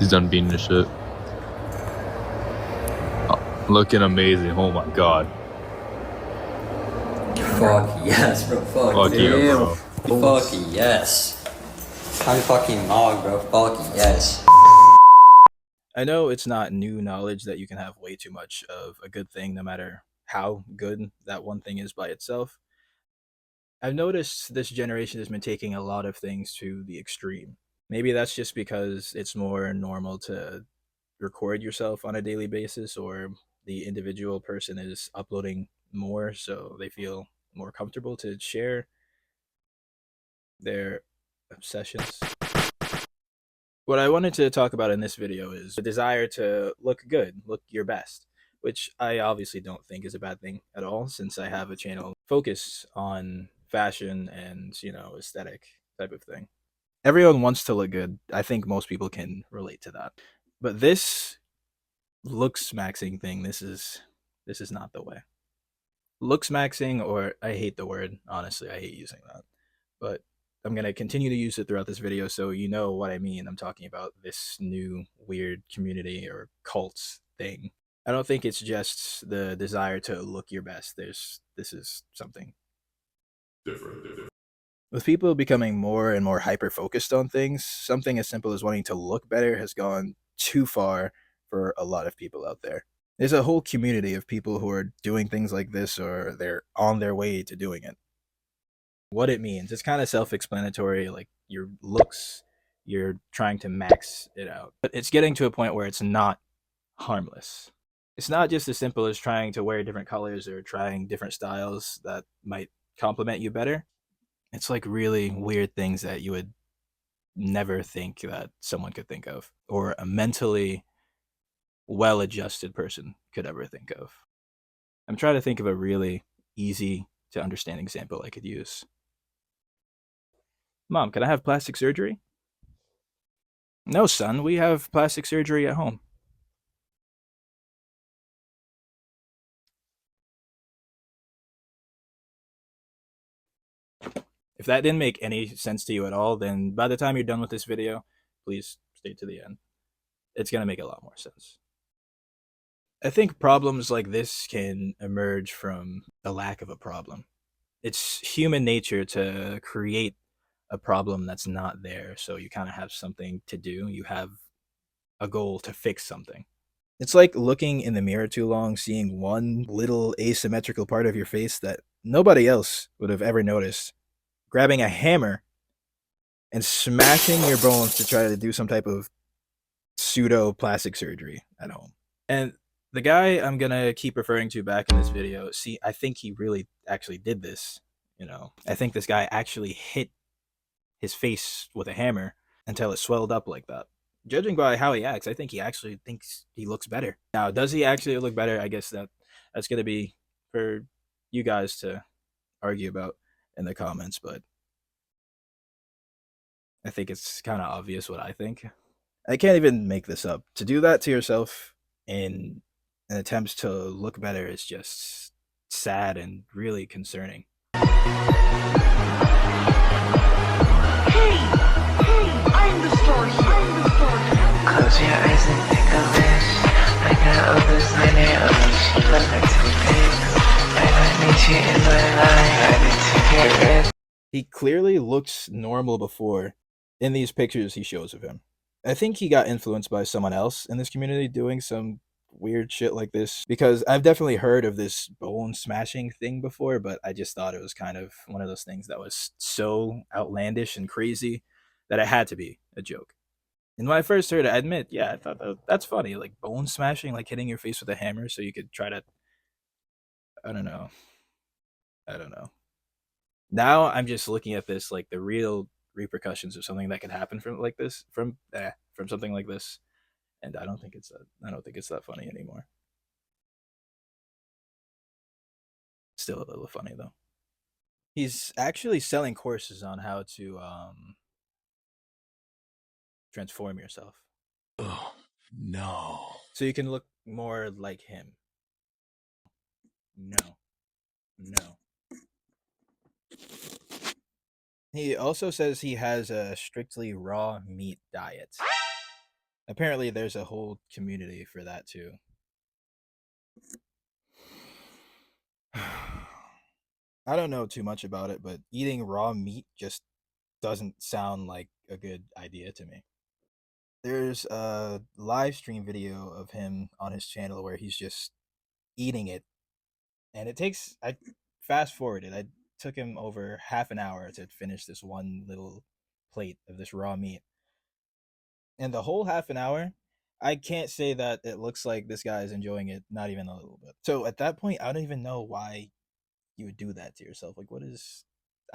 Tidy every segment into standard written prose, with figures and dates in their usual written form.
He's done beating the shit. Oh, looking amazing. Oh my god. Fuck yes, bro. Fuck yeah, bro. Fuck yes. I'm fucking nog, bro. Fuck yes. I know it's not new knowledge that you can have way too much of a good thing, no matter how good that one thing is by itself. I've noticed this generation has been taking a lot of things to the extreme. Maybe that's just because it's more normal to record yourself on a daily basis, or the individual person is uploading more, so they feel more comfortable to share their obsessions. What I wanted to talk about in this video is the desire to look good, look your best, which I obviously don't think is a bad thing at all, since I have a channel focused on fashion and, aesthetic type of thing. Everyone wants to look good. I think most people can relate to that. But this Looksmaxxing thing, this is not the way. Looksmaxxing, or I hate the word, honestly, I hate using that. But I'm going to continue to use it throughout this video so you know what I mean. I'm talking about this new weird community or cults thing. I don't think it's just the desire to look your best. This is something different. With people becoming more and more hyper focused on things, something as simple as wanting to look better has gone too far for a lot of people out there. There's a whole community of people who are doing things like this, or they're on their way to doing it. What it means, it's kind of self-explanatory. Like, your looks, you're trying to max it out, but it's getting to a point where it's not harmless. It's not just as simple as trying to wear different colors or trying different styles that might complement you better. It's like really weird things that you would never think that someone could think of, or a mentally well-adjusted person could ever think of. I'm trying to think of a really easy to understand example I could use. Mom, can I have plastic surgery? No, son, we have plastic surgery at home. If that didn't make any sense to you at all, then by the time you're done with this video, please stay to the end. It's going to make a lot more sense. I think problems like this can emerge from a lack of a problem. It's human nature to create a problem that's not there, so you kind of have something to do. You have a goal to fix something. It's like looking in the mirror too long, seeing one little asymmetrical part of your face that nobody else would have ever noticed, grabbing a hammer and smashing your bones to try to do some type of pseudo plastic surgery at home. And the guy I'm gonna keep referring to back in this video, see, I think he really actually did this. I think this guy actually hit his face with a hammer until it swelled up like that. Judging by how he acts, I think he actually thinks he looks better. Now, does he actually look better? I guess that's gonna be for you guys to argue about in the comments, but I think it's kind of obvious what I think. I can't even make this up. To do that to yourself in an attempt to look better is just sad and really concerning. Hey, I'm the star here. Close your eyes and think of this. I got all this money on me. She look like some things. I don't need you in my life. I need to get rid. He clearly looks normal before in these pictures he shows of him. I think he got influenced by someone else in this community doing some weird shit like this, because I've definitely heard of this bone smashing thing before, but I just thought it was kind of one of those things that was so outlandish and crazy that it had to be a joke. And when I first heard it, I admit, yeah, I thought that's funny, like bone smashing, like hitting your face with a hammer so you could try to, I don't know. Now I'm just looking at this like the real repercussions of something that could happen from something like this, and I don't think it's that funny anymore. Still a little funny though. He's actually selling courses on how to transform yourself. Oh no. So you can look more like him. No. He also says he has a strictly raw meat diet. Apparently, there's a whole community for that too. I don't know too much about it, but eating raw meat just doesn't sound like a good idea to me. There's a live stream video of him on his channel where he's just eating it, and I fast forwarded. I took him over half an hour to finish this one little plate of this raw meat. And the whole half an hour, I can't say that it looks like this guy is enjoying it, not even a little bit. So at that point, I don't even know why you would do that to yourself. Like,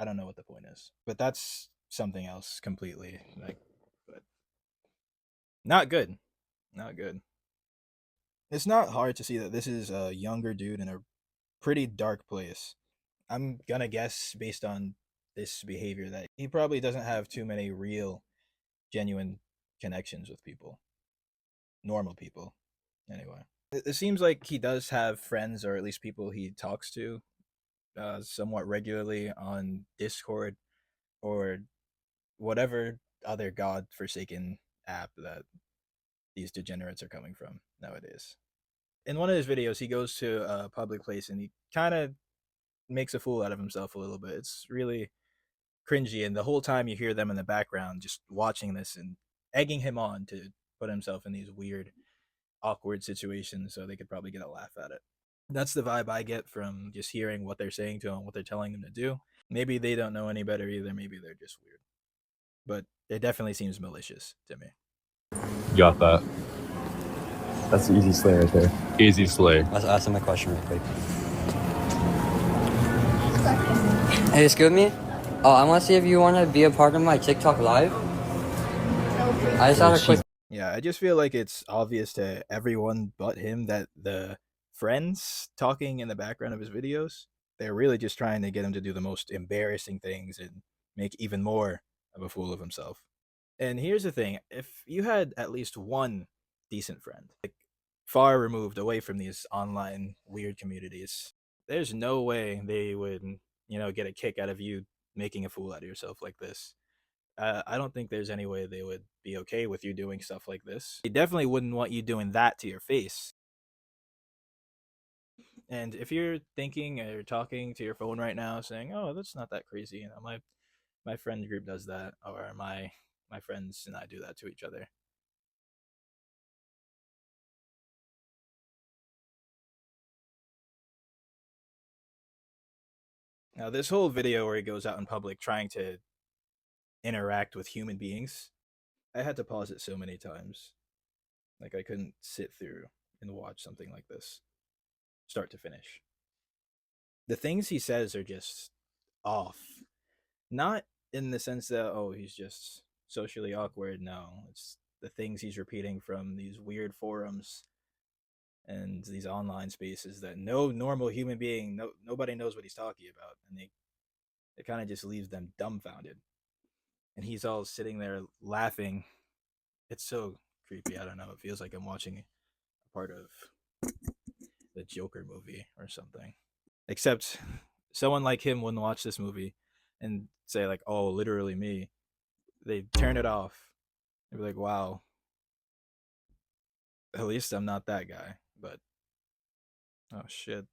I don't know what the point is. But that's something else completely. But not good. Not good. It's not hard to see that this is a younger dude in a pretty dark place. I'm gonna guess, based on this behavior, that he probably doesn't have too many real, genuine connections with people. Normal people, anyway. It seems like he does have friends, or at least people he talks to somewhat regularly on Discord or whatever other god-forsaken app that these degenerates are coming from nowadays. In one of his videos, he goes to a public place and he kind of makes a fool out of himself a little bit. It's really cringy, and the whole time you hear them in the background just watching this and egging him on to put himself in these weird, awkward situations so they could probably get a laugh at it. That's the vibe I get from just hearing what they're saying to him, what they're telling him to do. Maybe they don't know any better either. Maybe they're just weird. But it definitely seems malicious to me. Got that. That's the easy slay right there. Easy slay. Let's ask him a question real quick. Hey, excuse me? Oh, I want to see if you want to be a part of my TikTok live. I just had a quick... Yeah, I just feel like it's obvious to everyone but him that the friends talking in the background of his videos, they're really just trying to get him to do the most embarrassing things and make even more of a fool of himself. And here's the thing, if you had at least one decent friend, like far removed away from these online weird communities, there's no way they would, get a kick out of you making a fool out of yourself like this. I don't think there's any way they would be okay with you doing stuff like this. They definitely wouldn't want you doing that to your face. And if you're thinking or talking to your phone right now saying, oh, that's not that crazy, my friend group does that, or my friends and I do that to each other. Now, this whole video where he goes out in public trying to interact with human beings, I had to pause it so many times. Like, I couldn't sit through and watch something like this, start to finish. The things he says are just off. Not in the sense that, oh, he's just socially awkward. No, it's the things he's repeating from these weird forums and these online spaces that no normal human being, nobody knows what he's talking about, and it kind of just leaves them dumbfounded. And he's all sitting there laughing. It's so creepy. I don't know. It feels like I'm watching a part of the Joker movie or something. Except someone like him wouldn't watch this movie and say like, oh, literally me. They turn it off. They'd be like, wow, at least I'm not that guy. But oh shit.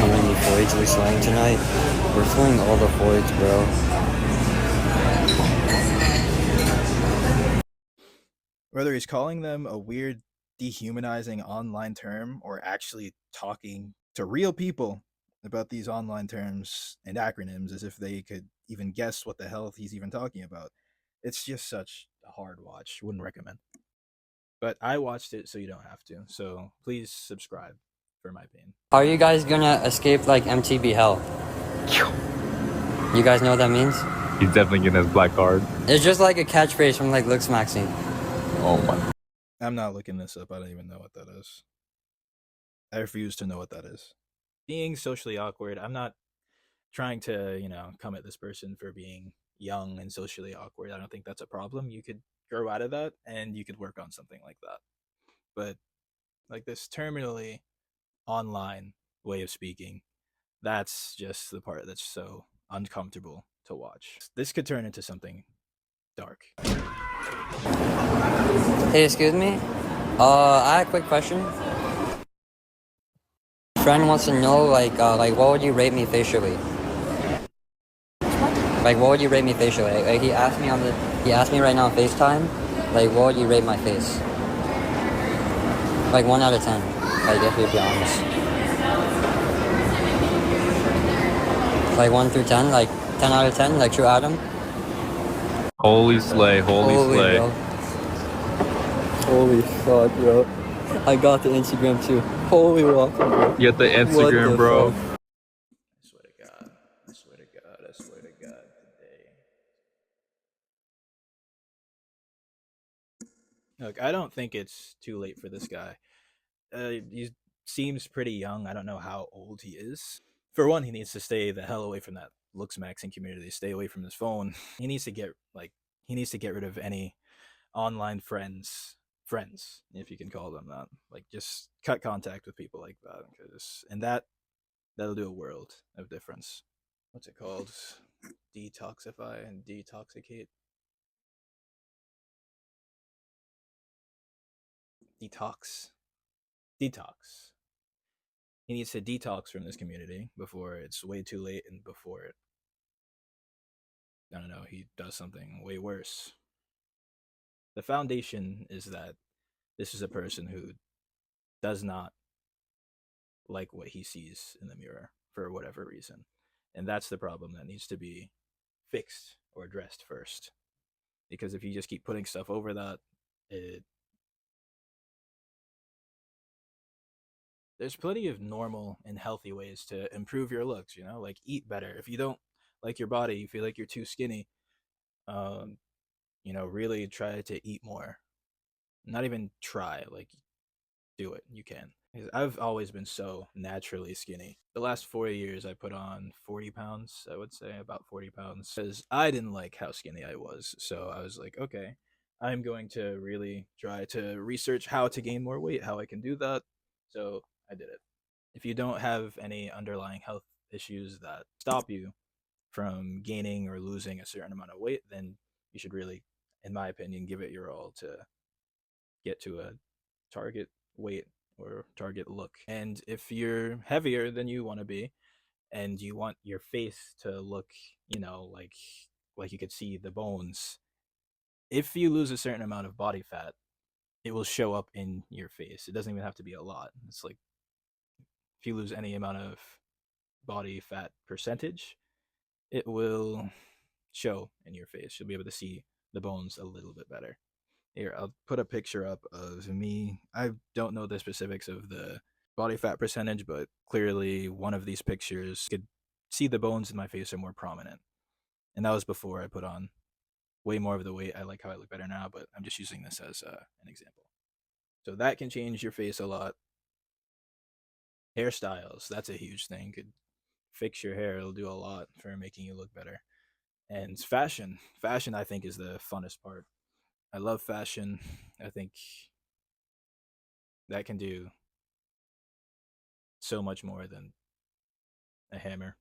How many voids are we slaying tonight? We're slaying all the voids, bro. Whether he's calling them a weird, dehumanizing online term or actually talking to real people about these online terms and acronyms as if they could even guess what the hell he's even talking about, it's just such a hard watch. Wouldn't recommend. But I watched it, so you don't have to. So please subscribe for my pain. How are you guys gonna escape like MTB hell? You guys know what that means? He's definitely getting his black card. It's just like a catchphrase from like Looksmaxxing. Oh my. I'm not looking this up. I don't even know what that is. I refuse to know what that is. Being socially awkward, I'm not trying to, come at this person for being young and socially awkward. I don't think that's a problem. You could grow out of that and you could work on something like that. But like this terminally online way of speaking, that's just the part that's so uncomfortable to watch. This could turn into something dark. Hey, excuse me. I have a quick question. Friend wants to know, like, what would you rate me facially? Like, what would you rate me facially? Like, he asked me right now on FaceTime, like, what would you rate my face? Like, 1 out of 10. Like, if you'd be honest. Like, 1 through 10, like, 10 out of 10, like, true Adam? Holy slay, holy slay. Bro. Holy fuck, bro. I got the Instagram too. Holy welcome, bro. You get the Instagram, bro. I swear to God. I swear to God. I swear to God today. Look, I don't think it's too late for this guy. He seems pretty young. I don't know how old he is. For one, he needs to stay the hell away from that Looksmaxxing community. Stay away from his phone. He needs to get rid of any online friends, if you can call them that. Like, just cut contact with people like that, that'll do a world of difference. What's it called? Detoxify and detoxicate. Detox. He needs to detox from this community before it's way too late and before it, I don't know, he does something way worse. The foundation is that this is a person who does not like what he sees in the mirror for whatever reason. And that's the problem that needs to be fixed or addressed first. Because if you just keep putting stuff over that, there's plenty of normal and healthy ways to improve your looks, like eat better. If you don't like your body, you feel like you're too skinny, really try to eat more. Not even try, like, do it. You can. I've always been so naturally skinny. The last 4 years, I put on 40 pounds, I would say, about 40 pounds, because I didn't like how skinny I was. So I was like, okay, I'm going to really try to research how to gain more weight, how I can do that. So I did it. If you don't have any underlying health issues that stop you from gaining or losing a certain amount of weight, then you should really, in my opinion, give it your all to get to a target weight or target look. And if you're heavier than you want to be and you want your face to look, like you could see the bones, if you lose a certain amount of body fat, it will show up in your face. It doesn't even have to be a lot. It's like if you lose any amount of body fat percentage, it will show in your face. You'll be able to see the bones a little bit better. Here, I'll put a picture up of me. I don't know the specifics of the body fat percentage, but clearly one of these pictures, you could see the bones in my face are more prominent. And that was before I put on way more of the weight. I like how I look better now, but I'm just using this as an example. So that can change your face a lot. Hairstyles, that's a huge thing. Could fix your hair. It'll do a lot for making you look better. And fashion. Fashion, I think, is the funnest part. I love fashion. I think that can do so much more than a hammer.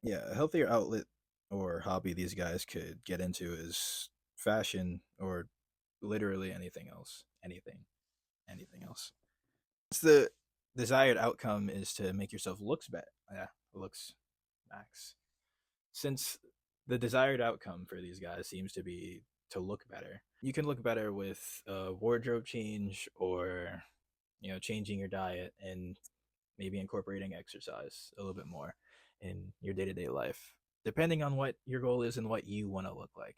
Yeah, a healthier outlet or hobby these guys could get into is fashion or literally anything else. Anything else. It's the desired outcome is to make yourself looks better. Yeah, looks max. Since the desired outcome for these guys seems to be to look better, you can look better with a wardrobe change or changing your diet and maybe incorporating exercise a little bit more in your day-to-day life, depending on what your goal is and what you want to look like.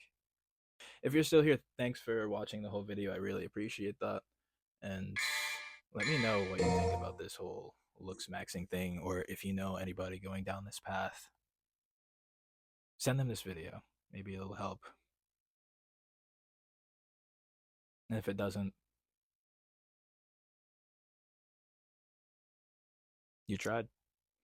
If you're still here, thanks for watching the whole video. I really appreciate that. And let me know what you think about this whole Looksmaxxing thing, or if you know anybody going down this path, send them this video. Maybe it'll help. And if it doesn't, you tried.